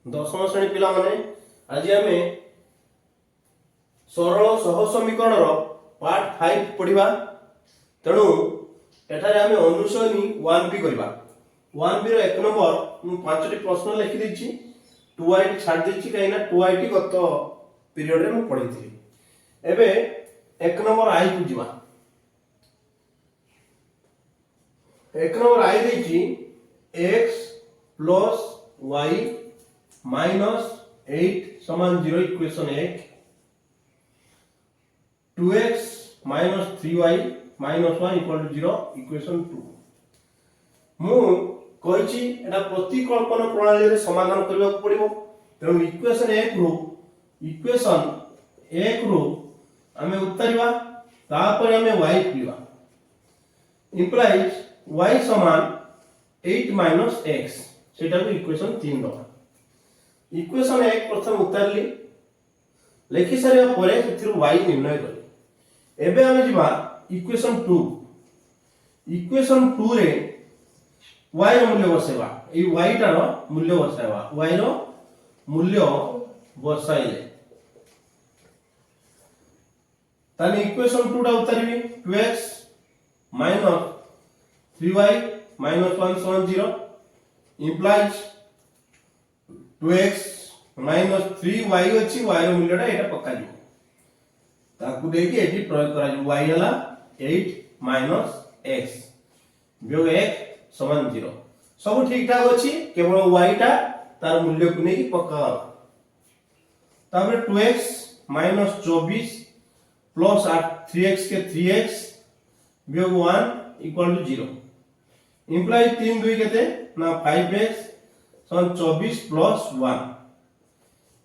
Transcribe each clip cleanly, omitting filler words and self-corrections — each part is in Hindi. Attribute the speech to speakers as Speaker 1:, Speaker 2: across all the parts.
Speaker 1: दशम श्रेणी पिला माने आज आमे सरल सह समीकरण पार्ट 5 पढ़िबा। तेणु एठारे आमे अनुसरणी 1b करबा। 1b रो एक नंबर मु पांचटी प्रश्न लिखि दिछि 2it छाड़ दिछि काइना 2it गत पीरियड रे मु पढिथि। एबे एक नंबर आई को जिवा। एक नंबर आई दिछि x plus y minus 8 समान 0 equation 1, 2x minus 3y minus 1 equal to 0 equation 2। मु कहिछि एटा प्रतिकल्पन प्रणाली रे समाधान करबा पड़िबो। तेणु इक्वेशन 1 रो आमे उत्तरिबा, तापर आमे y लिबा। इंप्लाइज y समान 8 minus x, सेटा को इक्वेशन 3 दबा। इक्वेशन 1 प्रथम उतारली, लेखि सारिया परे सेथिरु y निर्णय करी। एबे आमे जिबा इक्वेशन 2। इक्वेशन 2 रे y रो मूल्य बसेबा। ए y टार मूल्य बसाइबा। y रो मूल्य बसाइले तानी इक्वेशन 2 टा उतारिबी। 2x minus 3y minus 1 समान 0 implies 2x minus 3y अछि, y रो मूल्यटा एटा पक्का दियो। ताकू देकी एटी प्रयोग करा जो y हला 8 minus x वियोग 1 समान 0। सब ठीक ठाक अछि, केवल y टा तार मूल्य को नेकी पक्का। तापर 2x minus 24 plus 3x के 3x वियोग 1 equal to 0 implies 3 2 केते ना 5x समान 24 plus 1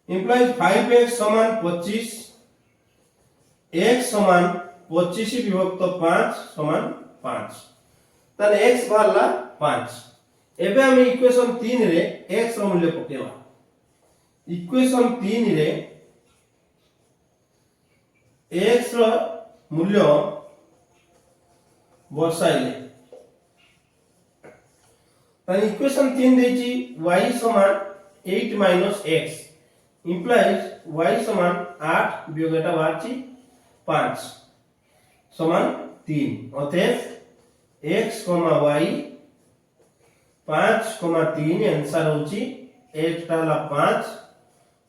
Speaker 1: implies 5x समान 25, x समान 25 विभक्त 5 समान 5। तने x बारला 5। एबे हम इक्वेशन 3 रे x रो मूल्य पकेबा। इक्वेशन 3 रे x रो मूल्य बसाइले तानी इक्वेशन 3 देछि y समान 8 minus x implies y समान 8 वियोग एटा बारछि 5 समान 3। अतएव x, y 5, 3 आंसर होछि x टाला 5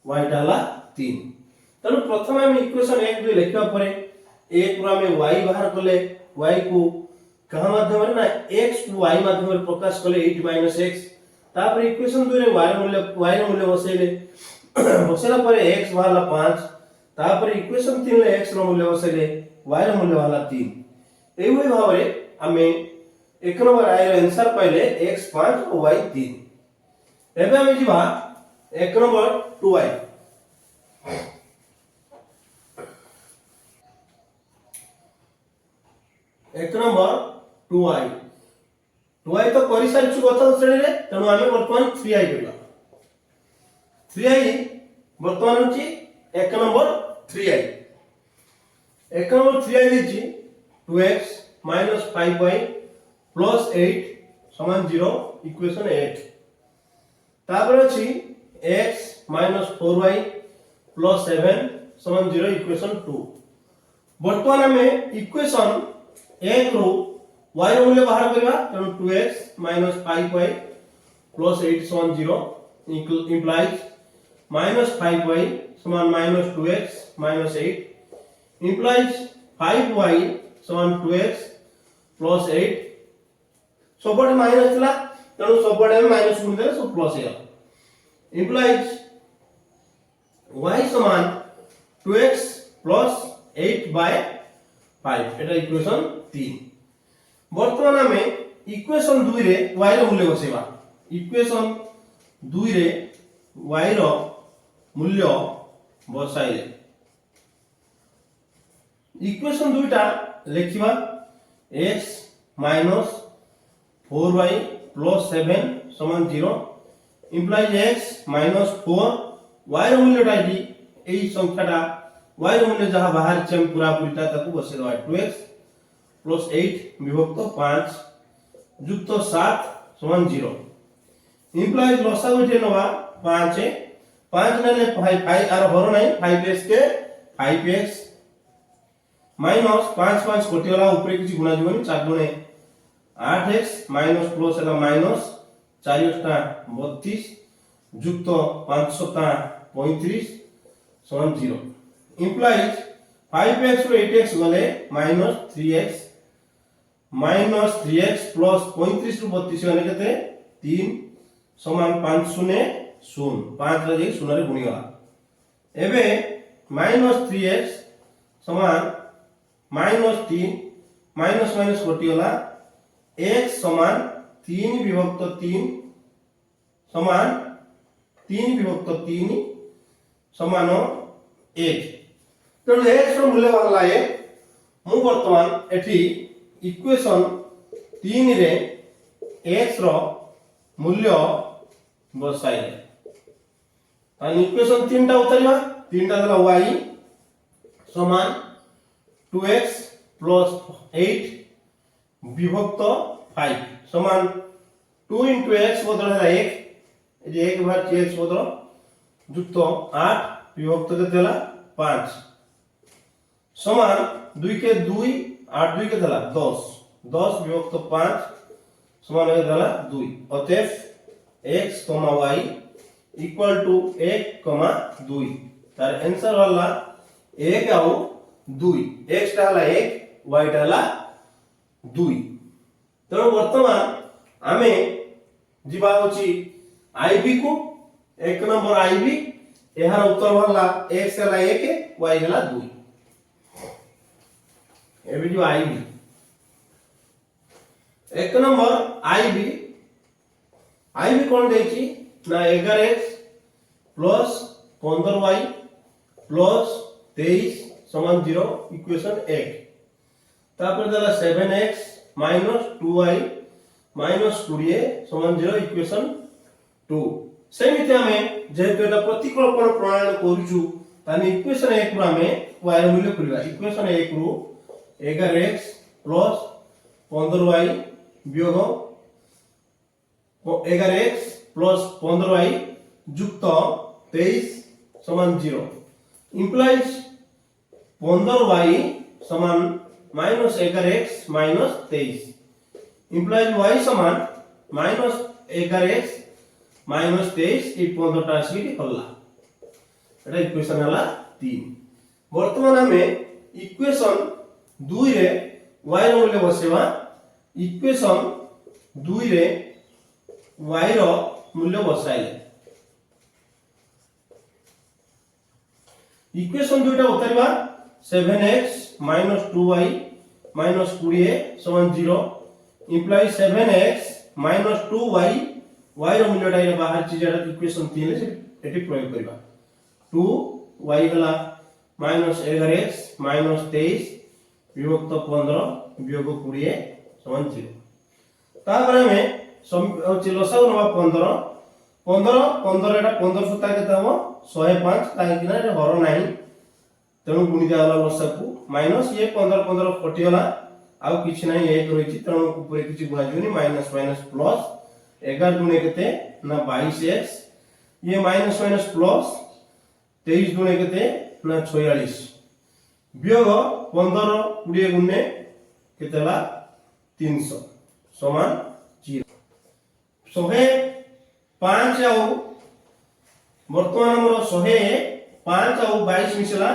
Speaker 1: y टाला 3। तनु प्रथम हम इक्वेशन 1 रे लिखबा परे 1 रो हम y बाहर कले, y को कहा माध्यम रे ना x को y माध्यम रे प्रकाश कले 8 minus x। तापर इक्वेशन 2 रे y रो मूल्य बसेले बसेला परे x बाहरला 5। तापर इक्वेशन 3 रे x रो मूल्य बसेले y रो मूल्य बाहरला 3। एई होई भाबरे हमें एक नंबर आई रो आंसर पाइले x 5 और y 3। एबे हम जिबा एक नंबर 2y। एक नंबर 2y तो करि सारिछु गत श्रेणी रे। तेनु आमे वर्तमान 3i करिबा। 3i वर्तमान होची एक नंबर 3i। एक number 3i दिछि 2x minus 5y plus 8 समान 0 इक्वेशन 8। तापर अछि x minus 4y plus 7 समान 0 इक्वेशन 2। वर्तमान हमें इक्वेशन 1 रो y रो मूल्य बाहर करबा। तेनु 2x minus 5y plus 8 समान 0 implies minus 5y समान minus 2x minus 8 implies 5y समान 2x plus 8। सबडे माइनस थिला, तेनु सबडे माइनस गुण देले सब प्लस हे implies y समान 2x plus 8 by 5 Etah equation 3। वर्तमान हमें इक्वेशन 2 रे y रो मूल्य बसेबा। इक्वेशन 2 रे y रो मूल्य बसाइले इक्वेशन 2 टा लिखिबा x minus 4y plus 7 समान 0 implies x minus 4 y रो मूल्य टाइडी एई संख्याटा y रो मूल्य जहां बाहर चम पूरा पूरीटा ताकू बसेलवा 2x plus 8 विभक्त 5 युक्त 7 समान 0 implies लसागु जे नवा 5 है 5 ने 5 आर हर नहीं 5x के 5x माइनस 5 5 कटिगला ऊपर किसी गुणा जीवन 4 गुणे 8x माइनस प्लस है माइनस 4x टा 32 जुक्त 500 टा 35 समान 0 implies 5x रो 8x गले माइनस 3x प्लस 35 रो 32 गले केते 3 समान 5 शून्य 0 5 रे 0 रे गुणी गला एबे माइनस 3x समान माइनस 3 माइनस माइनस कटि गला x समान 3 विभक्त 3 समान 3 विभक्त 3 समान 1 तेणु x रो मूल्य बाहरला है मु वर्तमान एठी इक्वेशन 3 रे x रो मूल्य बसाइले तान इक्वेशन 3 टा उतारिबा 3 टा दला y समान 2x प्लस 8 विभक्त 5 समान 2 into x बदल है 1 जे 1 भाग x बदल जुक्त 8 विभक्त के देला 5 समान 2 के 2 8 2 के देला 10 10 विभक्त 5 समान के देला 2 अतएव x, y इक्वल टू 1, 2 तार आंसर वाला 1 आउ 2 x टा हला 1 y टा हला 2 तेणु वर्तमान आमे जीवा होची आईबी को 1 नंबर आईबी एहार उत्तर वाला x हला 1 y हला 2 एबी जो आईबी 1 नंबर आईबी कोन देची ना 11x प्लस 15y प्लस 23 समान 0 इक्वेशन 1 तापर दला 7x माइनस 2y माइनस 20 समान 0 इक्वेशन 2 सेमिते हमें जेहेतु एटा प्रतिकल्पन प्रणाली करूछु तानी इक्वेशन 1 रो हमें y रो मूल्य खुलिबा इक्वेशन 1 रो 11x प्लस 15y वियोग 11x प्लस 15y जुक्त 23 समान 0 implies 15y समान minus 11x minus 23 implies y समान माइनस 11x माइनस 23 ई 15 टा सीट हल्ला एटा इक्वेशन हला 3 वर्तमान हमें इक्वेशन 2 रे y रो मूल्य बसेबा इक्वेशन 2 रे y रो मूल्य बसाइले इक्वेशन 2 टा उतारिबा 7x माइनस 2y माइनस 20 समान 0 implies 7x minus 2y y रो मूल्य टा बाहर चीज एटा इक्वेशन 3 ले एटी प्रयोग करबा 2y गला माइनस 11x माइनस 23 विभक्त 15 वियोग 20 समान 0 तापर हमें लसागु नवा 15 15 15 एटा 15 सुता केता हो 105 काहे कि ना रे हर नाही तेणु गुणी दियाला लसागु माइनस ये 15 15 कटि गला आउ किछि नाही 1 रहिछि तेणु ऊपर किछि गुणा जोनी माइनस माइनस प्लस 11 गुणे केते ना 22x ये माइनस माइनस प्लस 23 गुणे केते ना 46 वियोग 15 20 गुणे केतेला 300 समान 0 105 आउ वर्तमान हमर 105 आउ 22 मिसला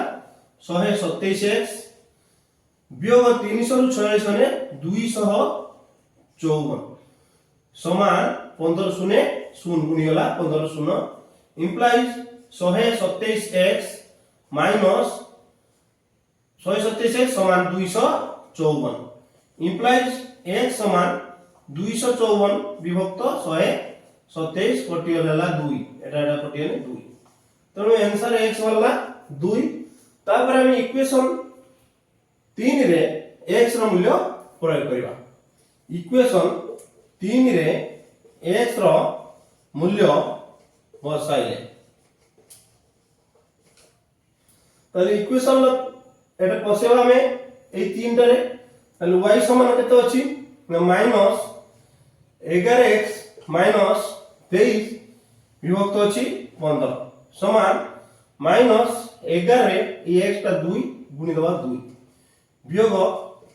Speaker 1: 127x वियोग 300 रु 46 ने 254 समान 15 शून्य 0 गुणी गला 15 शून्य implies 127x माइनस 127x समान 254 implies x समान 254 विभक्त 127 कटियला 2 एटा एटा कटियले 2 तनो आंसर x वाला 2 तापर हम इक्वेशन 3 रे x रो मूल्य प्रयोग करबा इक्वेशन 3 रे x रो मूल्य बसाइले तले इक्वेशन एटा पसेवा में ए 3 रे तले y समान केते अछि माइनस 11x माइनस 23 विभक्त अछि 15 समान माइनस 11 रे ई x टा 2 गुणी दबा 2 वियोग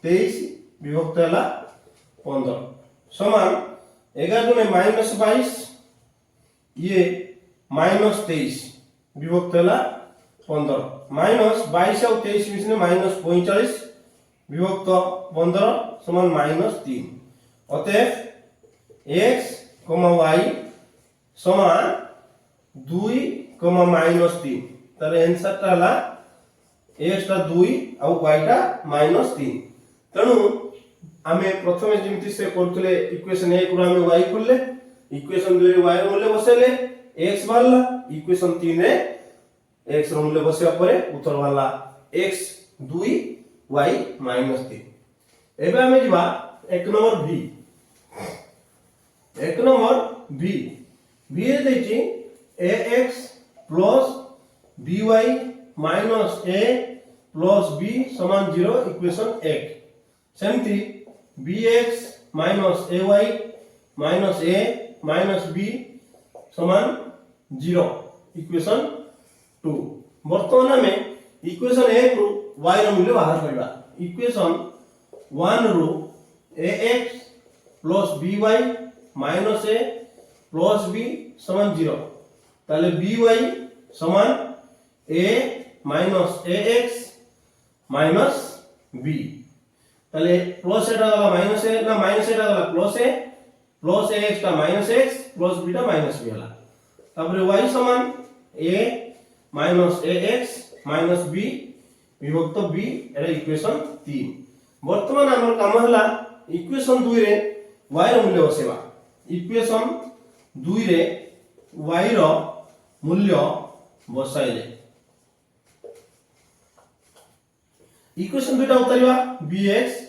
Speaker 1: 23 विभक्त हला 15 समान 11 दुने माइनस 22 ये माइनस 23 विभक्त हला 15 माइनस 22 और 23 मिसने माइनस 45 विभक्त 15 समान माइनस 3 अतएव x, y समान 2, माइनस 3 तार आंसर टा हला x टा 2 और y टा माइनस 3 तणु आमे प्रथमे जेमति से करथले इक्वेशन 1 रो आमे y करले इक्वेशन 2 रे y रो मूल्य बसेले x बारला इक्वेशन 3 रे x रो मूल्य बसेया परे उत्तर वाला x 2 y माइनस 3 एबे आमे जिबा एक नंबर b एक नंबर b b रे दैछि ax plus by minus a plus b समान 0 equation 1 सेमति bx minus ay minus a minus b समान 0 इक्वेशन 2 वर्तमान में इक्वेशन 1 रो y रो मूल्य बाहर करबा इक्वेशन 1 रो ax plus by minus a plus b समान 0 ताले by समान a minus ax minus b ताले प्लस एटा गला माइनस ए ना माइनस एटा गला प्लस ax टा माइनस x प्लस b टा माइनस b हला तापरे y समान a minus ax minus b विभक्त b एटा इक्वेशन 3 वर्तमान हमर काम हला इक्वेशन 2 रे y रो मूल्य बसेबा इक्वेशन 2 रे y रो मूल्य बसाइले इक्वेशन 2 टा उतारिबा bx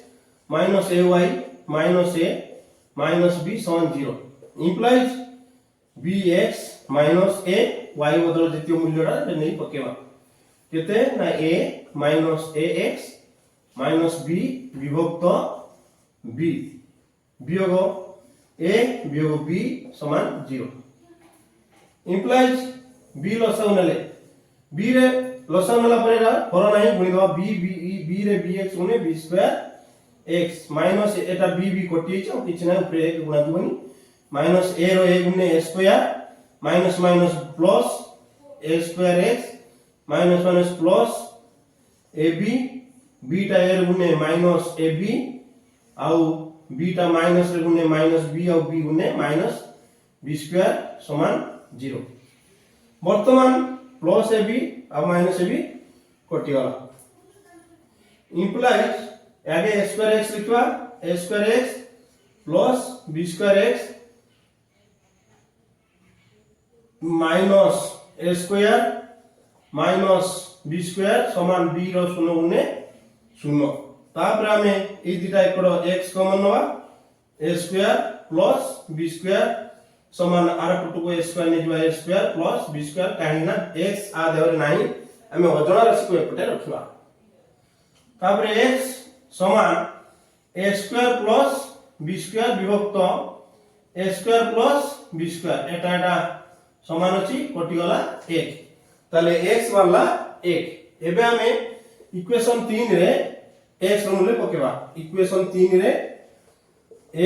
Speaker 1: minus ay minus a minus b समान 0 implies bx minus a y बदल जतिय मूल्यटा नै पकेबा केते ना a minus ax minus b विभक्त b वियोग a वियोग b समान 0 implies b लसाउ नले b रे लसाउ नला परेगा हर नाही गुणी दबा b रे bx गुणे b स्क्वायर x माइनस एटा b कटि छ किछ ना ऊपर 1 गुणा दिबनी माइनस a रो a गुणे a square minus minus plus a square x minus minus plus ab b टा a गुणे माइनस ab आउ b टा माइनस रे गुणे माइनस b आउ b गुणे माइनस b स्क्वायर समान 0 वर्तमान प्लस ab और माइनस ab कटि गला इंप्लाइज आगे a स्क्वायर x लिखवा a square x plus b square x minus a square minus b square समान b रो 0 गुणे 0 तापर हमें ए दिटा एकरो x कॉमन नवा a square plus b square समान आर पटु को a स्क्वायर ने जवा a square plus b square काहे ना x आ देवर नाही हमें अजणा राशि को एपटे रखिबा तापर x समान a square plus b square विभक्त a square plus b square एटा समान अछि कटि गला 1 ताले x वाला 1 एबे हमें इक्वेशन 3 रे x रो मूल्य पकेबा इक्वेशन 3 रे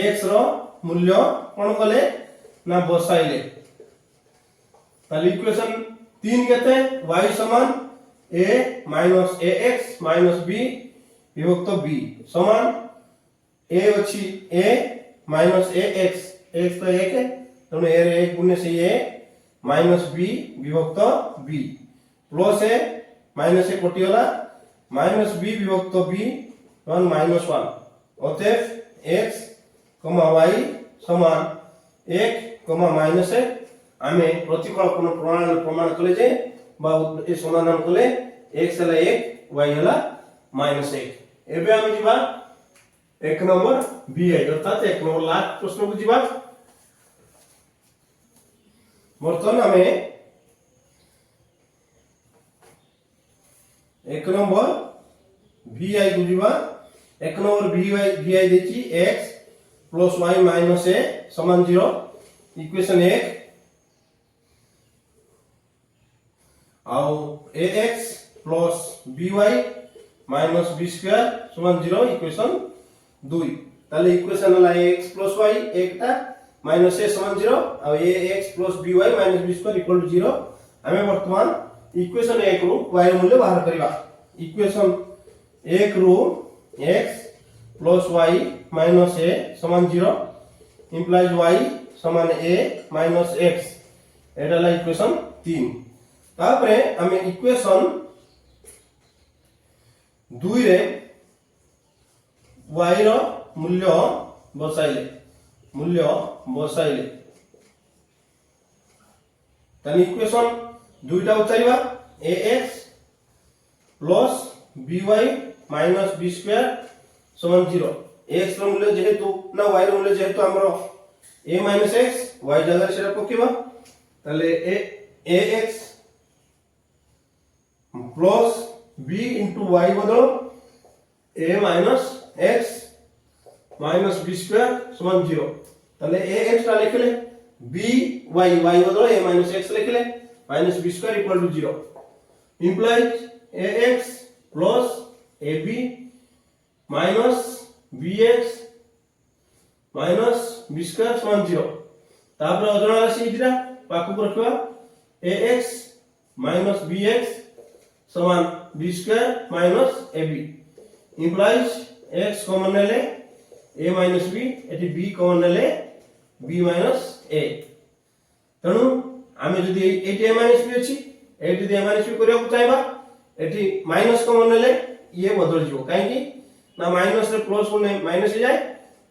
Speaker 1: x रो मूल्य कोन कले ना बसाइले ताले इक्वेशन 3 केते y समान a minus ax minus b विभक्त b समान a अछि a minus ax x तो 1 है तने a रे 1 गुणे से a minus b विभक्त b plus a minus a कटि गला minus b विभक्त b 1 minus 1 अतएव x, y समान 1, माइनस 1 आमे प्रतिकल्पन प्रणाली प्रमाण कले जे बा ए समाधान कले x हला 1 y हला -1 एबे आमे जिबा एक नंबर b है अर्थात एक नंबर लास्ट प्रश्न को जिबा बर्तन आमे एक नंबर vi को जिबा एक नंबर vi देछि x + y - a समान 0 इक्वेशन 1 आउ ax plus by minus b square समान 0 इक्वेशन 2 ताले इक्वेशन हला ax प्लस y एकटा माइनस a समान 0 आ ax plus by minus b square equal to 0 हमें वर्तमान इक्वेशन 1 रु y ର मूल्य बाहर करबा इक्वेशन 1 रु x plus y minus a समान 0 implies y समान a minus x Etah La equation 3 तापरे हमें इक्वेशन 2 रे y रो मूल्य बसाइले तनी इक्वेशन 2 टा उतारिबा ax plus by minus b square समान 0 x रो मूल्य जेहेतु ना y रो मूल्य जेहेतु हमरो a माइनस x y जगह सेटा पकेबा ताले ax plus b into y बदलो a minus x minus b square समान 0 ताले ax टा लिखले by y बदलो a माइनस x लिखले minus b square equal to 0 implies ax plus ab minus bx minus b square समान 0 तापर अजଣା राशि इदिरा पाकु रखवा ax माइनस bx समान b square minus ab implies x common ले a माइनस b एटी b कॉमन ले b माइनस a तनु आमे जदी एटी a माइनस b अछि एटी a माइनस b करिया चाहबा एटी माइनस कॉमन ले ये बदल जिवो काहे कि ना माइनस रे प्लस होने माइनस हो जाए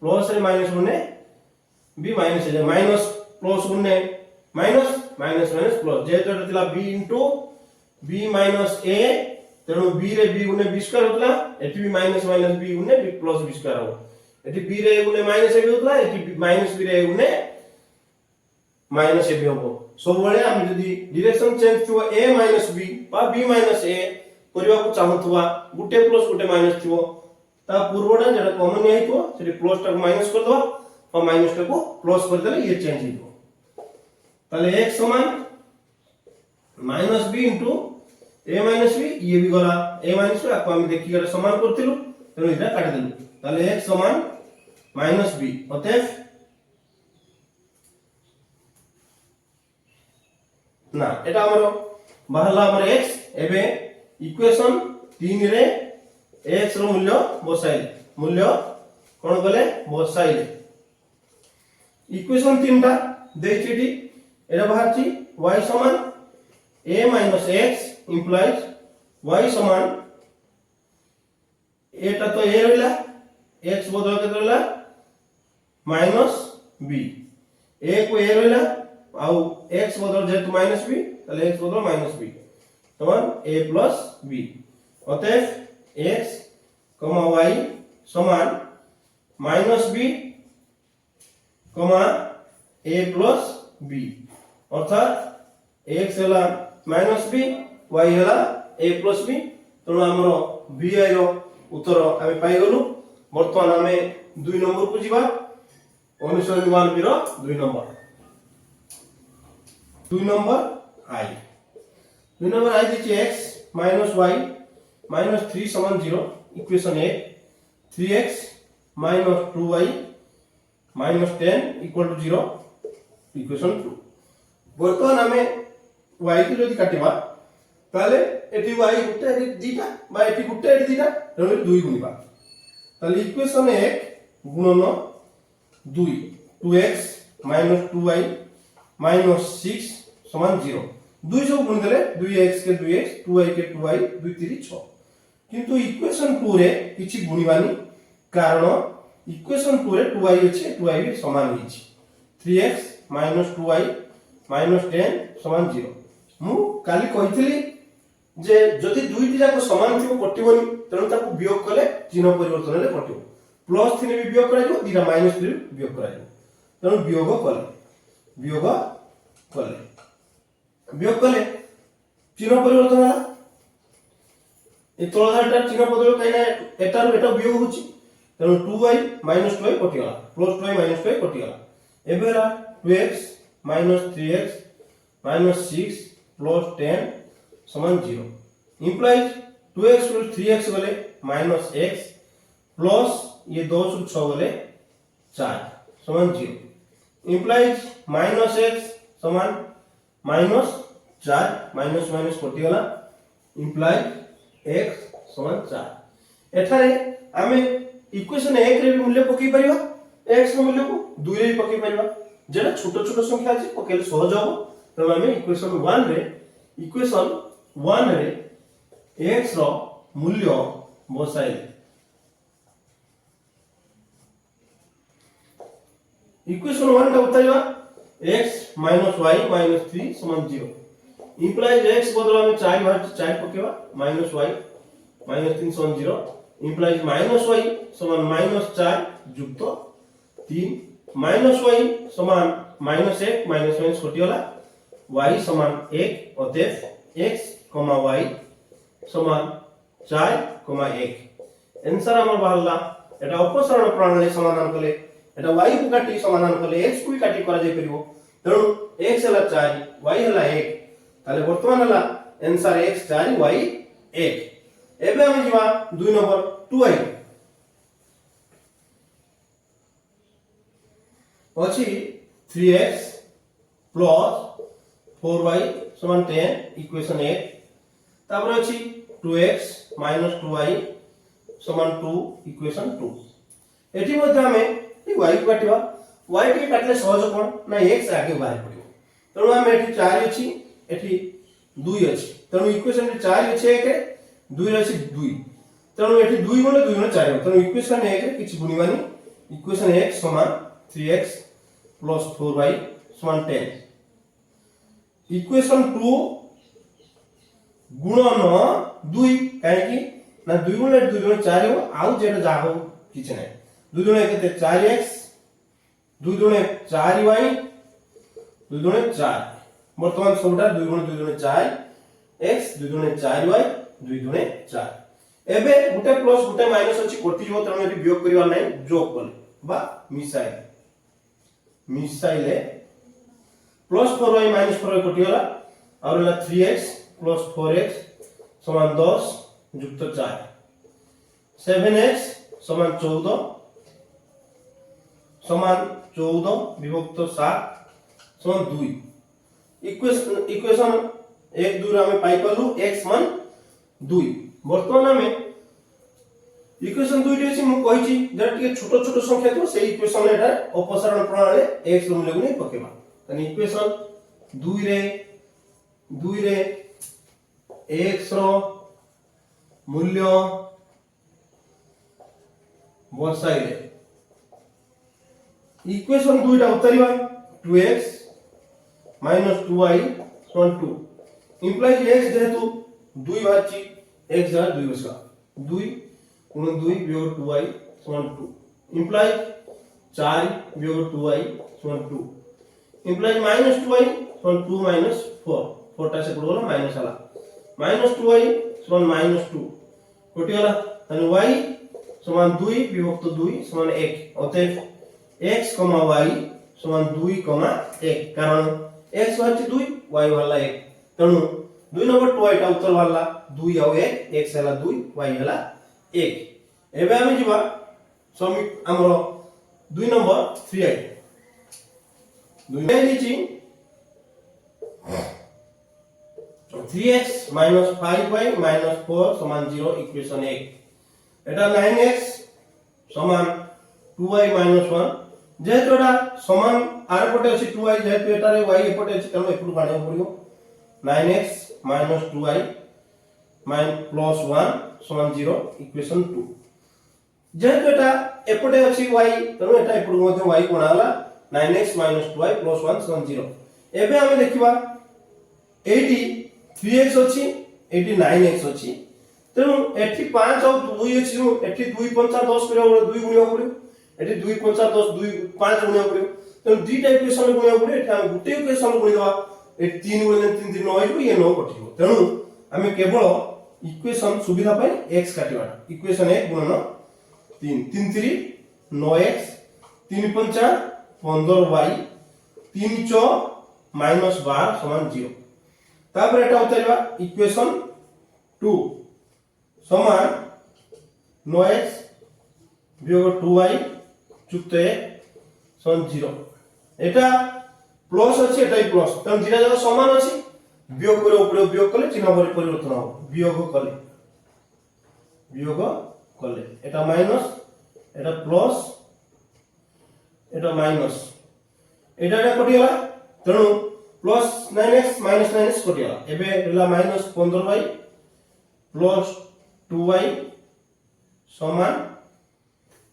Speaker 1: प्लस रे माइनस होने b माइनस हो जाए माइनस प्लस होने माइनस माइनस माइनस प्लस जे तो थिला b into b minus a तेणु b रे b गुने b स्क्वायर होतला eighty b minus minus b गुने b प्लस b स्क्वायर हो एटी b रे गुने माइनस a होतला एटी माइनस b रे गुने माइनस a हो सब बळे हम जदी डायरेक्शन चेंज थो a माइनस b बा b माइनस a करिवा को चाहतुवा गुटे प्लस गुटे माइनस थिवो ता पूर्वडा जेटा कॉमन आइतो सेठी प्लस टा माइनस कर दो और माइनस टा को प्लस कर देले ये चेंज हिबो ताले x समान minus b into a minus b ये भी गला a माइनस b आपको हम देखि गरे समान करथिलु तेनु इटा काट देलु ताले x समान माइनस b अतएव ना एटा हमरो बाहरला हमर x एबे इक्वेशन 3 रे x रो मूल्य कोन गले बसाइले इक्वेशन 3 टा देइछिटी एटा बाहरची y समान a minus x implies y समान एटा तो a रहला x बदल के रहला माइनस b a को a रहला आउ x बदल जेतु माइनस b तले x बदल माइनस b समान a प्लस b अतएव x y समान minus b a plus b अर्थात x हला माइनस b y हला a प्लस b तणु हमरो bi रो उत्तर आमे पाई गलु वर्तमान आमे 2 नंबर को जिबा अनुसरण 1 रो 2 नंबर i दिछि x माइनस y माइनस 3 समान 0 equation 1 3x minus 2y minus 10 equal to 0 equation 2 वर्तमान हमें y को जदी काटिबा ताले एटी y गुटे एटी दीटा बा एटी गुटे एटी दीटा तने 2 गुणिबा ताले इक्वेशन 1 गुणन 2 2x माइनस 2y माइनस 6 समान 0 2 सब गुण देले 2x के 2x 2y के 2y 2 3 6 किंतु इक्वेशन 2 रे किछि गुणिबानी कारण इक्वेशन 2 रे 2y अछि 2y भी समान हिछि 3x माइनस 2y माइनस 10 समान 0 मु काली कहितली जे जदि दुईटी जाक समान थिबो कटिबोनी तणु ताकू वियोग कले चिन्ह परिवर्तन ले कटिबो प्लस 3 भी वियोग कराइबो दिरा माइनस 3 वियोग कराइबो तणु वियोग कले चिन्ह परिवर्तन होला ए तळधारटा चिन्ह बदल काइना एटार एटा वियोग होची तणु 2y माइनस 2y कटिगला प्लस 2y माइनस 2y कटिगला एबेरा 2x minus 3x minus 6 plus 10 समान 0 इंप्लाइज 2x + 3x गले -x प्लस ये 2 + 6 गले 4 समान 0 इंप्लाइज -x समान -4 माइनस माइनस कटि गला इंप्लाइज x समान 4 एठारे आमे इक्वेशन 1 रे मूल्य पकई परिबा x रो मूल्य को 2 रे पकई परिबा जेना छोट छोट संख्या अछि पकेले सहज हो त आमे इक्वेशन 1 रे x रो मूल्य बसाई इक्वेशन 1 का उतारिबा x - y - 3 समान 0 इंप्लाइज x बदला में 4 बार 4 पकेबा -y - 3 समान 0 इंप्लाइज -y समान -4 युक्त 3 -y समान -1 माइनस कटि गला y समान 1 अतएव x, y समान 4, 1 आंसर हमर बाहरला एटा अपसरण प्रणाली समाधान कले एटा y को काटी समाधान कले x को भी काटी करा जाय परिबो तेणु x हला 4 y हला 1 ताले वर्तमान हला आंसर x 4 y 1 एबे हम जिवा 2 नंबर 2y अछि 3x प्लस 4y समान 10 इक्वेशन 1 तापर अछि 2x - 2y समान 2 इक्वेशन 2 एठी मध्ये हमें y को काटिबा y के काटले सहज कोन ना x आगे बाहर पड़िबो तेणु हम एठी 4 अछि एठी 2 अछि तेणु इक्वेशन 4 अछि 1 रे 2 रे अछि 2 तेणु एठी 2 गुणे 2 गुणे 4 तेणु इक्वेशन 1 रे किछि गुणिबानी इक्वेशन 1 समान 3x प्लस 4y समान 10 इक्वेशन 2 गुणन 2 काहे कि ना 2 गुणे 2 गुणे 4 हो आउ जेटा जा हो किछ नै 2 गुणे केते 4x 2 गुणे 4y 2 गुणे 4 वर्तमान सबटा 2 गुणे 2 गुणे 4 x 2 गुणे 4y 2 गुणे 4 एबे गुटे प्लस गुटे माइनस अछि कोटि जो तने एटी वियोग करिवा नै जोग कोले बा मिसाइले प्लस 4y माइनस 4y कोटि होला और ला 3x प्लस 4x समान 10 युक्त 4 7x समान 14 विभक्त 7 समान 2 इक्वेशन 1 2 रे हमें पाई परलु x मान 2 वर्तमान हमें इक्वेशन 2 रे मु कहि छी जे टिके छोट छोट संख्या तो से इक्वेशन एटा अपसरण प्रणाली x रो मूल्य को नै पकेबा तनी इक्वेशन 2 रे x रो मूल्य बसाइले इक्वेशन 2 टा उतारिबा 2x - 2y 2 इंप्लाइज x जेहेतु 2 बाची x जा 2 बसला 2 गुणन 2 वियोग 2y 2 इंप्लाइज 4 वियोग 2y 2 इंप्लाइज -2y 2 - 4 4 टा से पड़ोला माइनस हला -2y -2 कोटि हला तने y समान 2 विभक्त 2 समान 1 अतएव x, y समान 2, 1 कारण x बाची 2 y वाला 1 तणु 2 नंबर 2 टा उत्तर वाला 2 और 1 x हला 2 y हला 1 एबे हम जिबा समिट हमरो 2 नंबर 3i 2 में लिची 3x - 5y - 4 समान 0 इक्वेशन 1 एटा 9x समान 2y - 1 जेहेतु एटा समान आर पटे अछि 2y जेहेतु एटा रे y एपटे अछि तनो एपुड बाणे पड़ियो 9x - 2y प्लस 1 समान 0 इक्वेशन 2 जेहेतु एटा एपटे अछि y तनो एटा एपुड मध्ये y कोणाला 9x - 2y प्लस 1 समान 0 एबे हम देखिबा 80 3x अछि 80 9x अछि तेनु एठी 5 और 2 अछि एठी 2 5 10 करियो 2 गुणियो पड़ियो एठी 2 5 10 2 5 गुणियो पड़ियो तेनु दी टाइप इक्वेशन गुणियो पड़ियो एठी हम गुटे इक्वेशन गुणियो एठी 3 गुणियो 3 3 9 हो ये 9 कटियो तेनु हमें केवल इक्वेशन सुविधा पाई x काटिबा इक्वेशन 1 गुणन 3 3 3 9x 3 5 15y 3 6 -12 समान 0 तापर एटा उतारिबा इक्वेशन 2 समान 9x वियोग 2y युक्त a समान 0 एटा प्लस अछि एटा प्लस तम दिना जक समान अछि वियोग करे उपरे वियोग कले चिन्ह परिवर्तन हो वियोग कले एटा माइनस एटा प्लस एटा माइनस एटा कटि गला तेणु प्लस 9x माइनस 9x कटि गला एबे रहला माइनस 15y प्लस 2y समान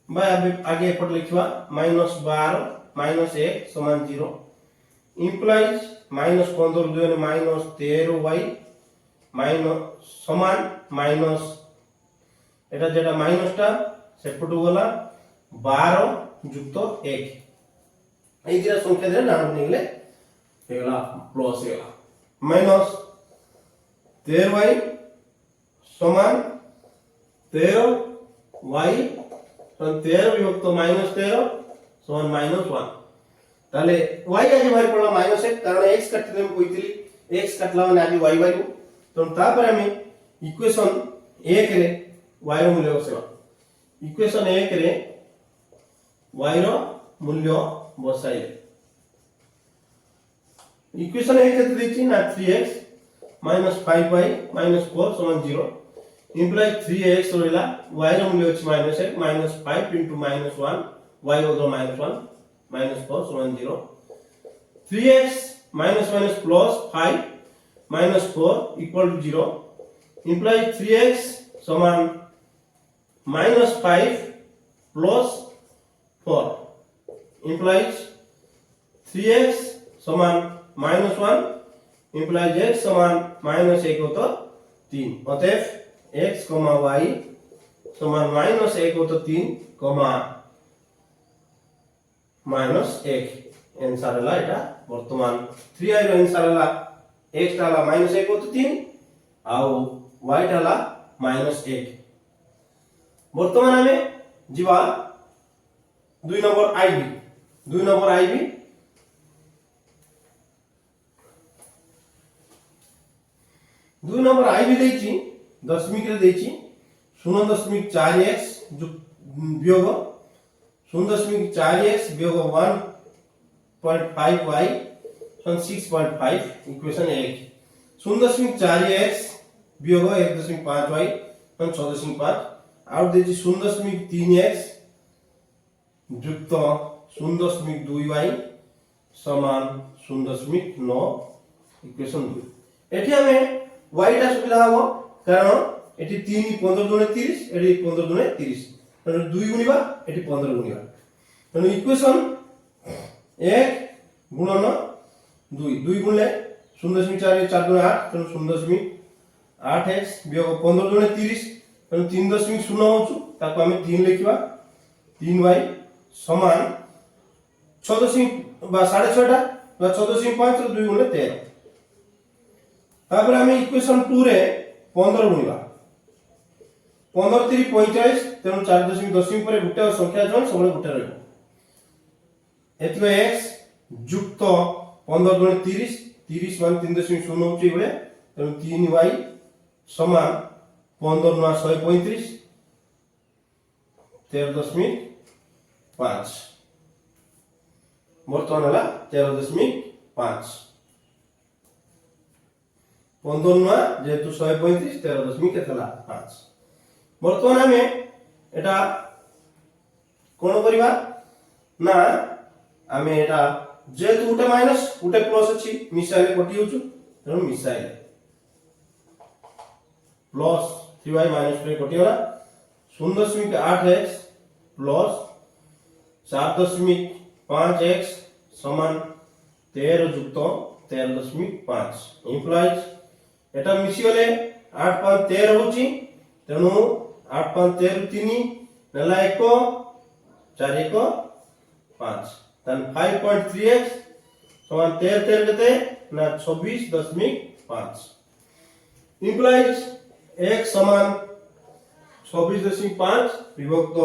Speaker 1: बा आगे एपट लिखवा माइनस 12 माइनस 1 समान 0 implies माइनस 15 दुने माइनस 13y माइनस समान माइनस एटा जेटा माइनस टा सेपटु गला 12 युक्त 1 एई दिरा संख्या दे नाम निगले हेगला प्लस हेगला माइनस 13y समान 13y समान 13 विभक्त माइनस 13 समान माइनस 1 ताले y आगे बाहर पडला माइनस 1 कारण x काटते हम कहितली x काटला माने आगे y बाहिर तो तापर हम इक्वेशन 1 रे y रो मूल्य बसेबा इक्वेशन 1 रे y रो मूल्य बसाइले इक्वेशन 1 केते देछि ना 3x 5y 4 समान 0 implies 3x होइला y रो मूल्य अछि -1 -5 into -1 y होगा -1 -4 समान 0 3x minus plus 5 minus 4 equal to 0 implies 3x समान -5 plus 4 implies 3x समान -1 implies x समान -1 होता 3 अतएव x, y समान -1 होता 3, -1 आंसर हला एटा वर्तमान 3i रो आंसर हला x टाला -1 होता 3 आउ y टाला -1 वर्तमान हमें जीवा 2 नंबर आईबी 2 नंबर आईबी देछि दशमिक रे देछि 0.4x वियोग 0.4x वियोग 1.5y 6.5 इक्वेशन 1 0.4x वियोग 1.5y 6.5 और देछि 0.3x युक्त 0.2y समान 0.9 इक्वेशन 2 एठी हमें y टा सुविधा हो कारण एठी 3 15 दुने 30 एठी 15 दुने 30 तने 2 गुणिबा एठी 15 गुणिबा तने इक्वेशन 1 गुणन 2 गुणले 0.4 4 दुने 8 तने 0.8x वियोग 15 दुने 30 तने 3.0 होछु ताको हमें 3 लिखिबा 3y समान 6 बा 6.5 टा बा 6.5 रो 2 गुणले 13 तापर हमें इक्वेशन 2 रे 15 गुणिबा 15 3 45 तेणु 4.10 पर गुटे संख्या जन सबले गुटे रहबो एतबे x युक्त 15 गुणे 30 30 मान 3.0 होची बळे तेणु 3y समान 15 ना 135 13.5 वर्तमान हला 13.5 15 ना जेतु 135 13 केतला 5 वर्तमान हमें एटा कोन करिबा ना हमें एटा जेतु उटे माइनस उटे प्लस अछि मिसाइले कटि होछु तेनु मिसाइले प्लस 3y माइनस 3 कटि होला 0.8x प्लस 4.5x समान 13 युक्त 13.5 implies एटा मिसियले 8 5 13 होची तेनु 8 5 13 3 नेला 1 4 1 5 तन 5.3x समान 13 13 केते ना 26.5 implies x समान 26.5 विभक्त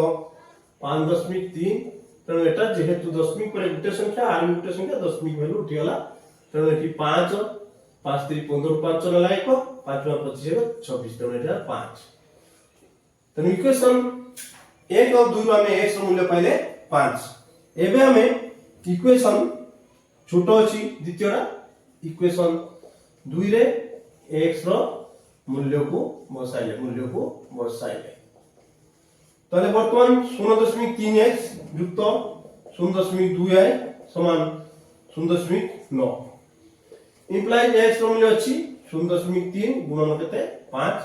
Speaker 1: 5.3 तेनु एटा जेहेतु दशमिक पर गुटे संख्या आर गुटे संख्या दशमिक वैल्यू उठी गला तेनु एठी 5 5 3 15 5 ନେଲା 1 5 25 26 ତେଣୁ ଏଟା 5 ତେଣୁ इक्वेशन 1 और 2 रो हमें x रो मूल्य पाइले 5 एबे हमें इक्वेशन छोटो अछि द्वितीयटा इक्वेशन 2 रे x रो मूल्य को बसाइले ताले वर्तमान 0.3x युक्त 0.2y समान 0.9 इंप्लाइज x रो मूल्य अछि 0.3 गुणन केते 5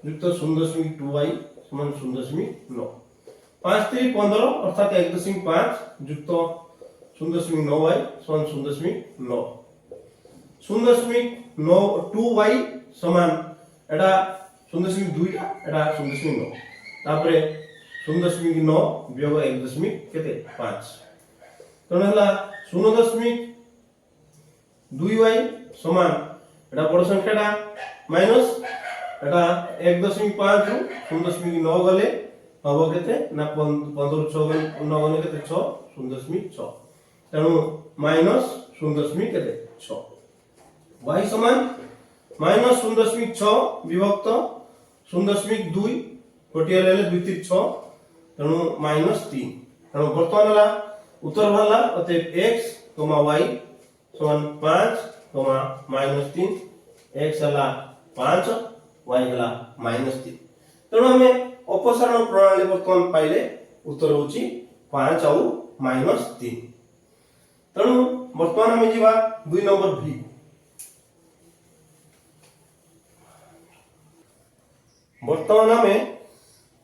Speaker 1: युक्त 0.2y समान 0.9 5 3 15 अर्थात 1.5 युक्त 0.9y समान 0.9 0.9 2y समान एटा 0.2 टा एटा 0.9 तापरे 0.9 वियोग 1. केते 5 तने हला 0.2y समान एटा बड़ संख्याटा माइनस एटा 1.5 रु 0.9 गले हबो केते ना 15 6 9 गले केते 6 0.6 तेनु माइनस 0. केते 6 y समान माइनस 0.6 विभक्त 0.2 कोटिया लेले 2 3 6 तेनु माइनस 3 तेनु वर्तमान हला उत्तर भरला अतएव x, y समान 5, माइनस 3 x हला 5 y हला माइनस 3 तेनु हमें अपसारण प्रणाली वर्तमान पाइले उत्तर होची 5 और माइनस 3 तेनु वर्तमान हमें जीवा 2 नंबर v वर्तमान हमें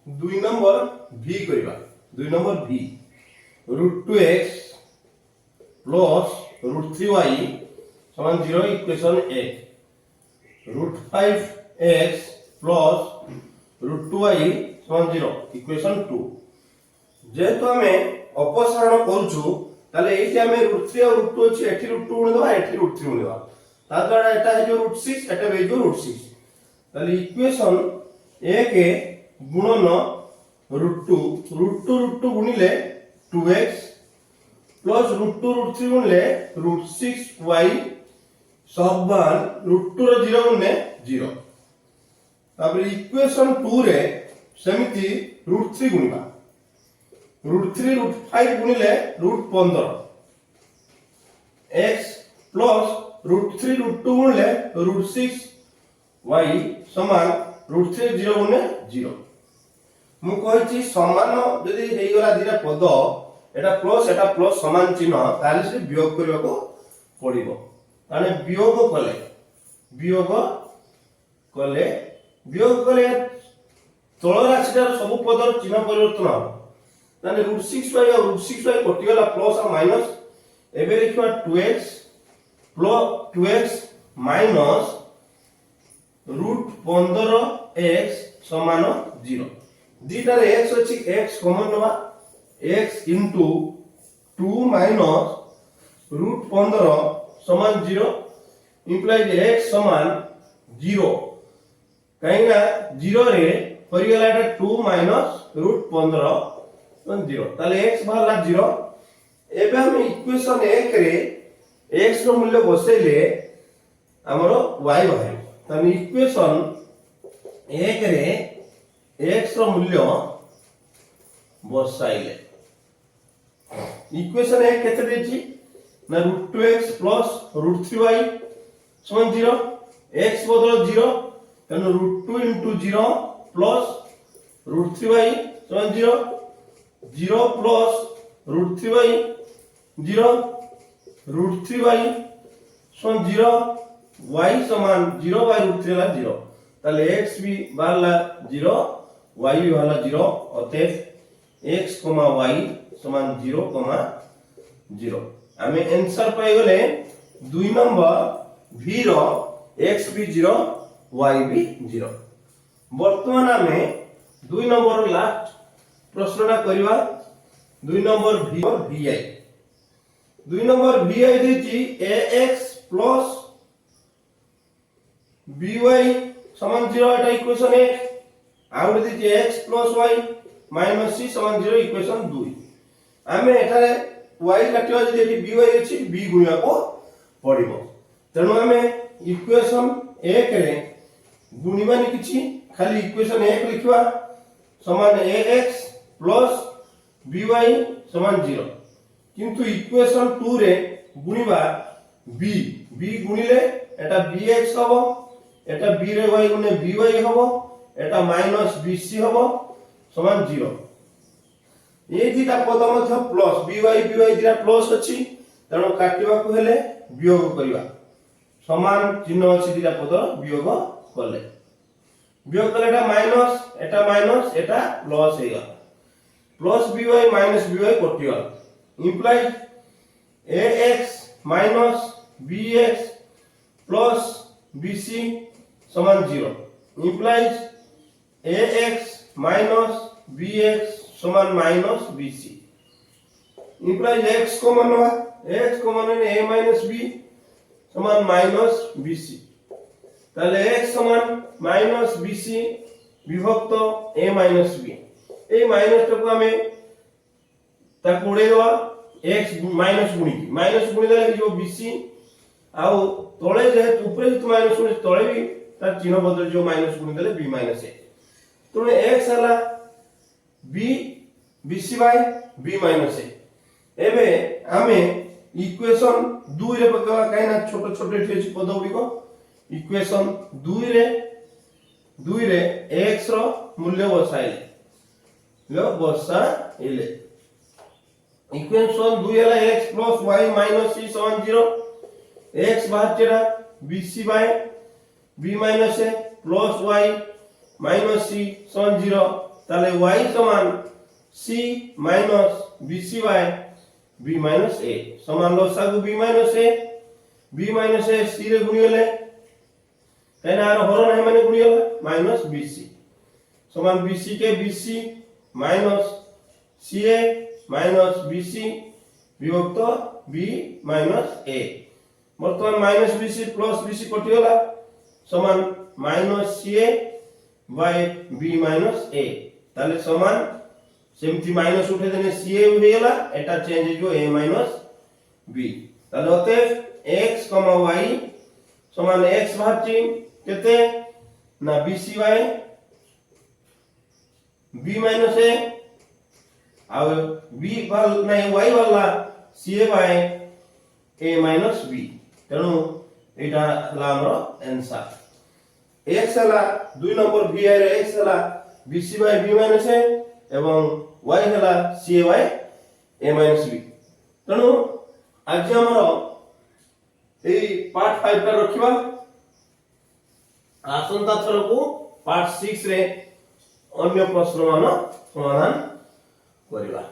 Speaker 1: 2 नंबर v करिबा 2 number v √2x plus √3y समान 0 इक्वेशन 1 √5x प्लस √2y समान 0 इक्वेशन 2 जेतो हमें अपसारण करूछु ताले एठी हमें √3 और √2 अछि एठी √2 गुण देबा एठी √3 गुण देबा ता द्वारा एटा हे जो √6 एटा हे जो √6 ताले इक्वेशन 1 गुणन √2 गुणिले 2x प्लस √2 √3 गुणिले √6y समान √2 रो 0 गुणने 0 तापर इक्वेशन 2 रे समिति √3 गुणिबा √3 √5 गुणिले √15 x प्लस √3 √2 गुणिले √6y समान √3 0 गुणे 0 मु कहिछि समान यदि हेइ गला दिरा पद एटा प्लस समान चिन्ह ताले से वियोग करबा को पड़िबो ताने वियोग कले तळ राशिटार सब पदर चिन्ह परिवर्तन हो ताने √6y और √6y कटि गला प्लस और माइनस एबे लिखबा 2x plus 2x minus √15x समान 0 दीटा रे x अछि x कॉमन नबा x into 2 minus √15 समान 0 implies x समान 0 काइना 0 रे परिगला एटा 2 minus √15 समान 0 ताले x बाहरला 0 एबे हम इक्वेशन 1 रे x रो मूल्य बसेले हमरो y बाहर ताने इक्वेशन 1 रे x रो मूल्य बसाइले इक्वेशन 1 केते देछि ना √2x प्लस √3y समान 0 x बदल 0 तेनु √2 into 0 प्लस √3y समान 0 0 प्लस √3y 0 √3y समान 0 y समान 0 by √3 ला 0 ताले x भी बाहरला 0 y भी बाहरला 0 अतएव x, y समान 0, 0 हमें आंसर पाई गले 2 नंबर v रो x भी 0 y भी 0 वर्तमान हमें 2 नंबर लास्ट प्रश्नटा करबा 2 नंबर v और vi 2 नंबर vi देछि ax प्लस by समान 0 एटा इक्वेशन 1 आउट देछि x plus y minus c समान 0 इक्वेशन 2 आमे एठारे y काटिबा जदि एठी by अछि b गुणिया को पड़िबो तेनु आमे इक्वेशन 1 रे गुणिबानी किछि खाली इक्वेशन 1 लिखवा समान ax प्लस by समान 0 किंतु इक्वेशन 2 रे गुणिबा b b गुणिले एटा bx हबो एटा b रे y गुणे by हबो एटा माइनस bc हबो समान 0 ए दिटा पद मध्य प्लस by दिटा प्लस अछि तेणु काटिबा को हेले वियोग करिवा समान चिन्ह अछि दिटा पद वियोग करले वियोग कले एटा माइनस एटा प्लस हेगा प्लस by माइनस by कटिगल implies ax minus bx plus bc समान 0 इंप्लाइज ax माइनस bx समान minus bc implies x common हुआ x कॉमन है a माइनस b समान माइनस bc ताले x समान माइनस bc विभक्त a minus b a minus टको हमें ताको उड़े दवा x माइनस गुणी देले जो bc आउ तळे जे ऊपर जे माइनस गुणी तळे भी तार चिन्ह बदल जो माइनस गुणी देले b माइनस a तो x हला b bc by b minus a एबे हमें इक्वेशन 2 रे पकवा काइना छोट छोट एठी पद गुडी इक्वेशन 2 रे x रो मूल्य बसाइले लो बसाइले इक्वेशन 2 हला x plus y minus c समान 0 x बाहर bc by b minus a plus y minus c समान 0 ताले y समान c minus bc by b minus a समान लसागु b माइनस a c रे गुणिले कहना आरो हरण है माने गुणिले माइनस bc समान bc के bc minus ca minus bc विभक्त b माइनस a वर्तमान माइनस bc प्लस bc कटिगला समान minus ca by b minus a ताले समान सेमति माइनस उठे देने ca उठेला एटा चेंज हो a माइनस b ताले होते x, y समान x बाहरची केते ना bc by b minus a आ b वाला नहीं y वाला ca by a minus b तेनु एटा लामरो आंसर x हला 2 नंबर b रे x हला bc by b minus a एवं y हला ca by a minus b तेनु आज हमरो ए पार्ट 5 टा रखिबा आसंता थर को पार्ट 6 रे अन्य प्रश्न मान समाधान करिबा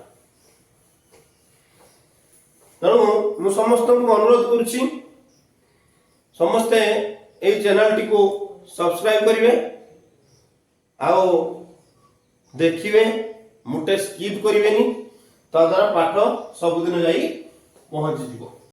Speaker 1: तेणु मु समस्त को अनुरोध करूची समस्ते ए चैनल टी को सब्सक्राइब करिवे आओ देखिवे मुटे स्किप करिवेनी ता द्वारा पाठ सब दिन जाई पहुंची जिवो।